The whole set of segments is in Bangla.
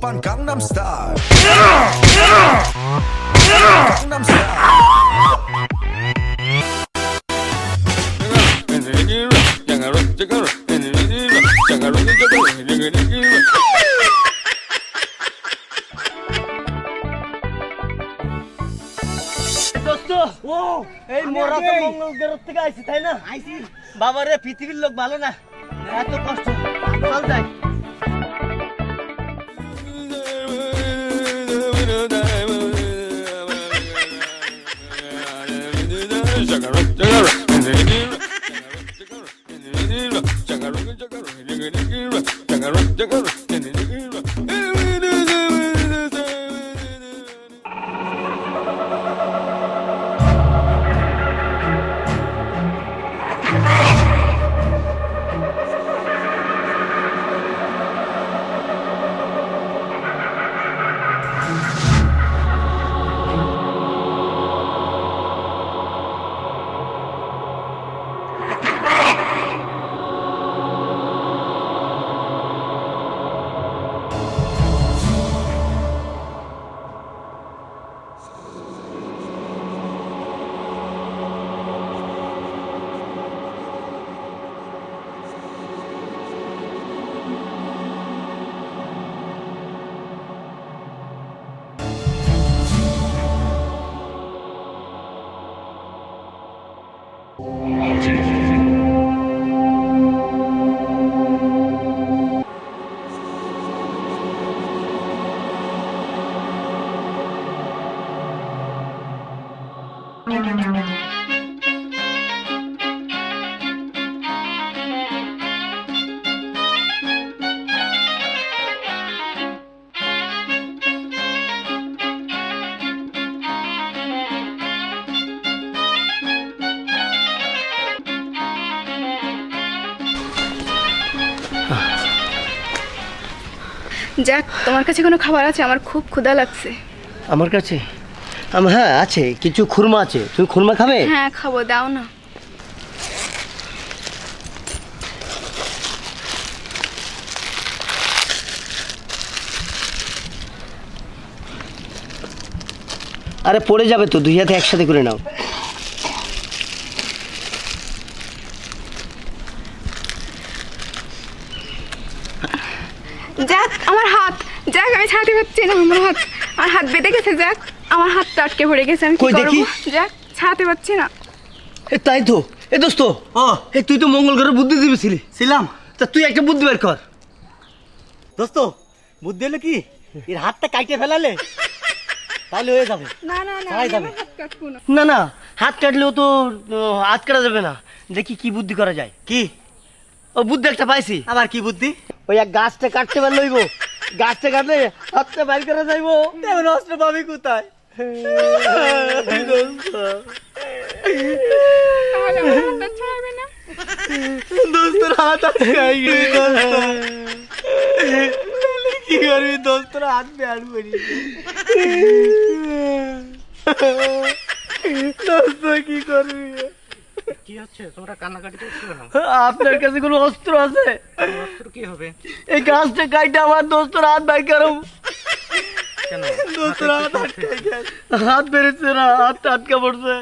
오빤 강남스타일 강남스타일 দোস্ত এই মোরা তো মঙ্গল গ্রহ থেকে আইছি তাই না? আইছি বাবারে, পৃথিবীর লোক ভালো না, এত কষ্ট। চল যাই। যাক, তোমার কাছে কোনো খাবার আছে? আমার খুব ক্ষুধা লাগছে। আমার কাছে হ্যাঁ আছে, কিছু খুরমা আছে। তুমি খুরমা খাবে? হ্যাঁ খাবো, দাও না। আরে পড়ে যাবে তো, দুই হাতে একসাথে করে নাও। যাক আমার হাত, যাক আমি ছাড়তে পারছি না, আমার হাত বেঁধে গেছে। যাক আমার হাতটা আটকে পড়ে গেছে, আমি কি কই দেখি? করব? যাক ছাড়তে পারছি না। তাই তো। দোস্ত, তুই তো মঙ্গল গ্রহের বুদ্ধিজীবী ছিলাম, তা তুই একটা বুদ্ধি বের কর। দোস্ত, বুদ্ধি হলো কি, এর হাতটা কাটে ফেলালে তাহলে হয়ে যাবে। না না না, ছাড়াই যাবে। আমি হাত কাটবো না। না না, হাত কাটলেও তো হাত কাটা যাবে না। দেখি কি বুদ্ধি করা যায়। কি ও বুদ্ধি একটা পাইছি। আবার কি বুদ্ধি? ওই এক গাছটা কাটতে পারলে হইব, গাছটা কাটলে হাতটা বাইর করা যাইব। তেমন অস্ত্র পাবি কোথায়? তাহলে আমার হাতটা ছাড়বে না? দোস্তর হাত আটকাই গেছে দোস্ত। কি করবি দোস্তর হাত ব্যাড করি। দোস্ত কি করবি? কি হচ্ছে? তোমরা কান্নাকাটি করছো কেন? আপনার কাছে কোনো অস্ত্র আছে? অস্ত্র কি হবে? এই গাছটা কাটতে আমার দোস্তর হাত বাইর করো। কেন? দোস্তর হাত আটকাই গেছে। হাত বেরোচ্ছে না, হাতটা আটকা পড়ছে।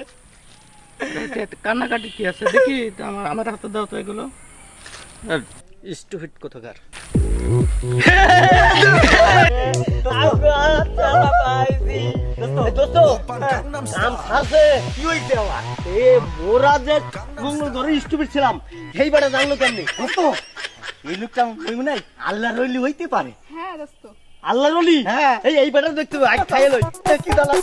কান্নাকাটি কি আছে দেখি, আমার হাতে দাও তো এগুলো। স্টুপিড কোথাকার। ছিলাম সেই বেটা জানলো কেমনি? এই লোকটা নাই আল্লাহ রইলি হইতে পারে। হ্যাঁ দোস্ত, আল্লাহ রলি। হ্যাঁ, এই বেটা দেখতে হবে, আজ খাইয়ে লই। কি দালা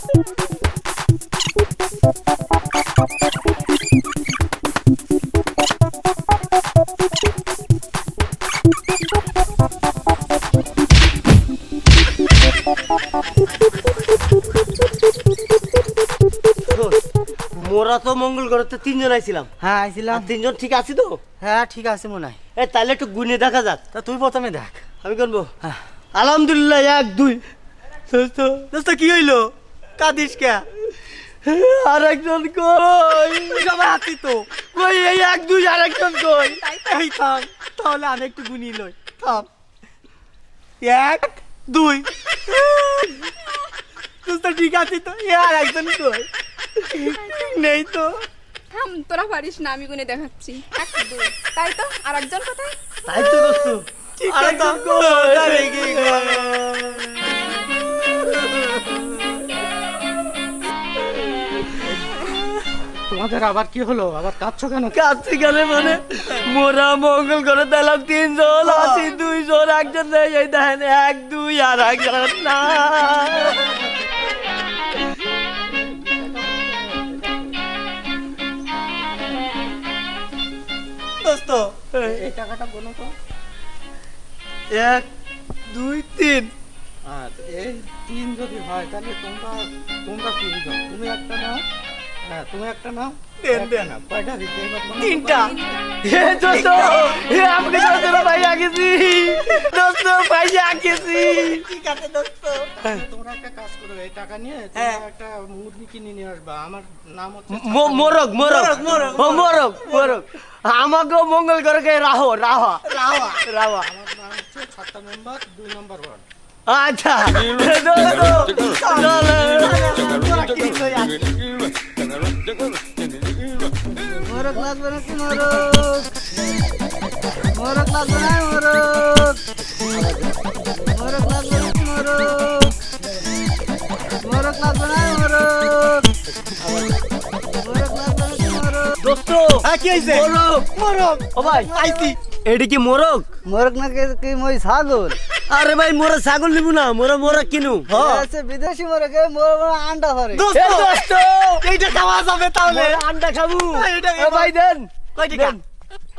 মোরা তো মঙ্গল গ্রহতে 3 জন আইছিলাম। হ্যাঁ আইছিলাম। 3 জন ঠিক আছে তো? হ্যাঁ ঠিক আছে মনে হয়। তাহলে একটু গুনে দেখা যাক। তা তুই প্রথমে দেখ। আমি করবো। আলহামদুলিল্লাহ 1 2। দোস্ত দোস্ত কি হইলো? কাঁদিস কে? আর একজন কই? সবাই আছি তো। কই এই 1 2 আর একজন কই? এই থাম, তাহলে আমি একটু গুনি লই। থাম। 1 2 দোস্ত ঠিক আছে তো আর একজন কই নেই তো থাম, তোরা পারিস না, আমি গুনে দেখাচ্ছি। 1 2, তাই তো? আর একজন কোথায়? তাই তো দোস্ত আরেকজন কই কি তোমাদের আবার কি হলো? আবার কাঁদছো কেন? কাছে গেলে মানে মোরা মঙ্গল করে দিলাম 3 জন আছি 2 জন একজন নেই এই দেখেন 1 2 আর একজন না দোস্ত এই টাকাটা গোনো তো। 1 2 3 আর এই 3 যদি হয় তাহলে তোমরা 3 জন, তুমি একটা নাও। হ্যাঁ, তুমি একটা নাও। দেন। না, কয়টা দিতে এবার বলো তো? 3টা হে দোস্ত হে আপনি দোস্ত ভাই আগেছি দোস্ত ভাই আগেছি ঠিক আছে দোস্ত তোমরা একটা কাজ করো, এই টাকা নিয়ে হ্যাঁ। তোমরা একটা মুরগি কিনে নিয়ে আসবা। আমার নাম হচ্ছে মোরগ মোরগ মোরগ মোরগ আমাকে মঙ্গল করে গে রাহো রাহা রাহা রাহা আমার নাম হচ্ছে 7 মেম্বার 2 নম্বর ওয়ার্ড। আচ্ছা মোরগ লাগবে নাকি মোরগ মোরগ লাগবে না মোরগ মোরগ লাগবে নাকি মোরগ মোরগ লাগবে না মোরগ মোরগ লাগবে নাকি মোরগ দোস্ত হ্যাঁ, কি হইছে? মোরগ মোরগ ও ভাই আইছি। এডি কি মোরগ মোরগ না কি মই ছাগল আরে ভাই মোরা ছাগল নিবো না মোরা মোরগ কিনু আছে বিদেশি মোরগ মোরগ আন্ডা ধরে দোস্ত এইটা খাওয়া যাবে তাহলে আন্ডা খাবো এ ভাই দেন কয় টাকা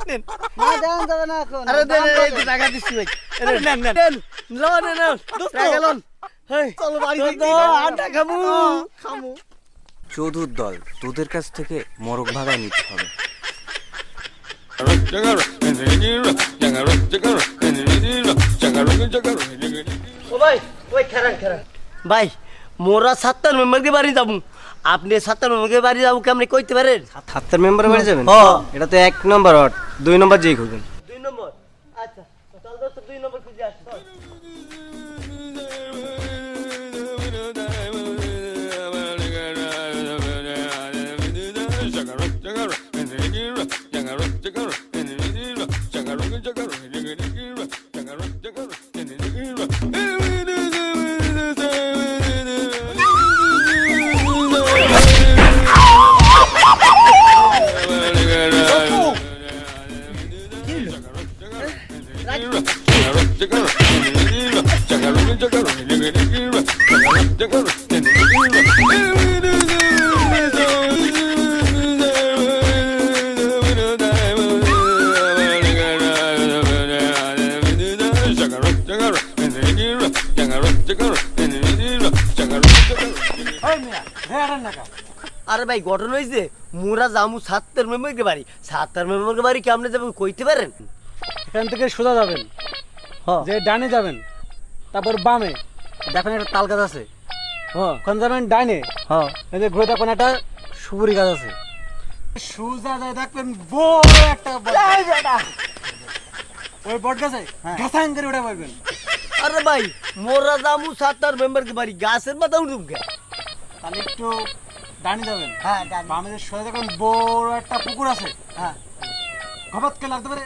দেন না দেন যাবে না এখন আরে দেন এই তো টাকা দিচ্ছি ভাই আরে নেন নেন দেন লন নেন টাকা লন হেই চলো বাড়ি যাই আন্ডা খাবো খামু চৌধুর দল, তোদের কাছ থেকে মোরগ ভাগায় নিতে হবে। ও ভাই ওই খারান খারান ভাই মোরা 7 মেম্বারকে বাড়ি যাবো আপনি 7 মেম্বারকে বাড়ি যাবো কেমনে কইতে পারেন 7 মেম্বার বাড়ি যাবেন? হ্যাঁ। এটা তো 1 নম্বর ওয়ার্ড, 2 নম্বর যেই খুঁজবেন। 2 নম্বর আচ্ছা চল দোস্ত 2 নম্বর খুঁজে আসি চল আরে ভাই গঠন হয়েছে মোরা জামু 7 মেম্বারকে বাড়ি 7 মেম্বারকে বাড়ি কেমনে যাবেন কইতে পারেন এখান থেকে সোজা যাবেন, যে ডানে যাবেন, তারপর বামে দেখেন একটা তাল গাছ আছে, ওখানে যাবেন ডাইনে, এই যে ঘুরে দেখেন একটা সুপুরি গাছ আছে, সোজা যায় দেখবেন বড় একটা বট গাছ। ওই বট গাছে ঘাসাং করে উঠে পড়বেন। আরে ভাই মোরা জামু 7 মেম্বারকে বাড়ি গাছের মাথা উঠুক গে তাহলে একটু ডানে যাবেন, বামে যে সোজা দেখবেন বড় একটা পুকুর আছে, ঘপাত কে লাগতে পারে।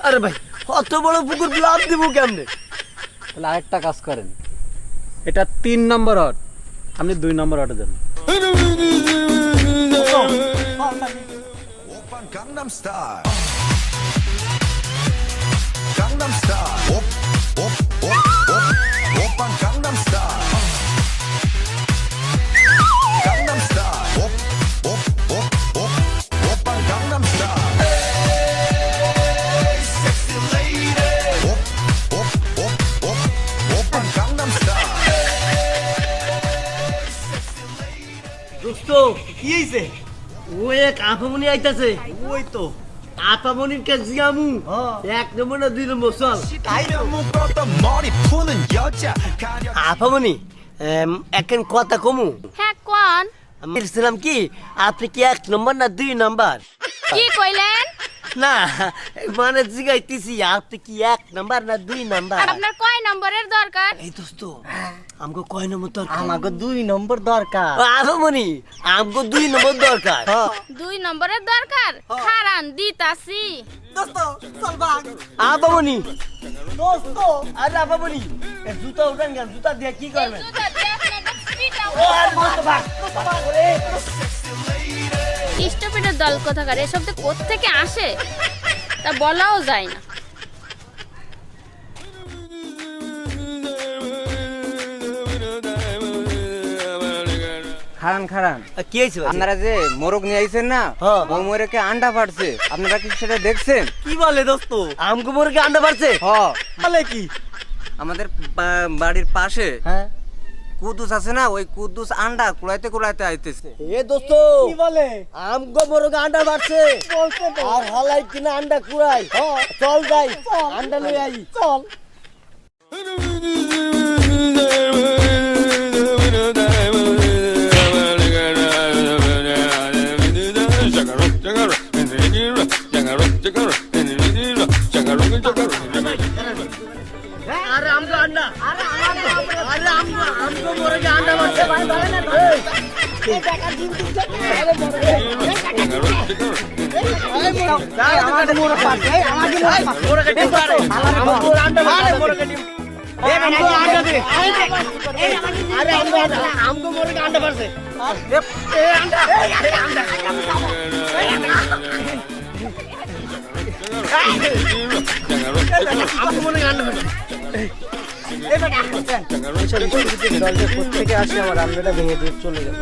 আরে ভাই অত বড় পুকুর লাভ দিব কেমনে তাহলে আরেকটা কাজ করেন, এটা 3 নম্বর ওয়ার্ড, আপনি 2 নম্বর ওয়ার্ডে যান। Open Gangnam Style. Gangnam Style. Op, op, op, op. Open Gangnam Style. Gangnam Style. Op, op, op, op. Open Gangnam Style. Hey, sexy lady. Op, op, op, op. Open Gangnam Style. দোস্ত কি হইছে ওই এক আপামনি আইতাছে ওই তো 아빠모님 까지가무 약너무나 뒤는 못써 이름은 뻗던 머리 푸는 여자 আপামনি এখন কথা কমু হ্যাঁ কোন আমি বলছিলাম কি আপনি কি 1 নম্বর না 2 নম্বর কি কইলেন না মানে জিগাইতেছি আপনি কি 1 নাম্বার না 2 নাম্বার? আর আপনার কয় নম্বরের দরকার? এই দোস্ত আমগো কয় নম্বর দরকার? আমাকে 2 নম্বর দরকার। আবামনি আমগো 2 নম্বর দরকার। 2 নম্বরের দরকার? খারান দিতাছি। আবামনি দোস্ত আরে আবামনি জুতা উঠান কেন? জুতা দিয়ে কি করবেন? জুতা দিয়ে আপনাদের পিটাও। ও আর দোস্ত ভাগ ওরে ইষ্টপিটের দল কোথাকার, এসব তো কোত্থেকে আসে তা বলাও যায় না। খারান খারান, কি হইছে ভাই? আপনারা যে মোরগ নিয়ে আইছেন না, হ্যাঁ। ওই মোরগে আন্ডা পারছে, আপনারা কি সেটা দেখছেন? কি বলে দোস্ত? আমগো মুরগি আন্ডা পারছে? হ, বলে কি? আমাদের বাড়ির পাশে হ্যাঁ কুদ্দুস আছে না, ওই কুদ্দুস আন্ডা কুড়াইতে কুড়াইতে আইতেছে। এ দোস্ত কি বলে? আমগো মুরগি আন্ডা পারছে আর হালাই কিনা আন্ডা কুড়াই। চল যাই আন্ডা লই আই। চল আরে আমগো আন্ডা আরে আমগো মুরগি আন্ডা পারছে ভাই ধরে না ধরে। এই টাকা দিন দিন আরে মুরগি আমাদের মুরগি পারছে আমাদের মুরগি ডিম পারে আমগো আন্ডা আরে মুরগি ডিম এ আমগো আন্ডা দে আরে আমগো মুরগি আন্ডা পারছে এ আন্ডা আরে আন্ডা আমগো মুরগি আন্ডা পারছে। থেকে আসে আমার আন্ডাটা ভেঙে দিয়ে চলে গেল।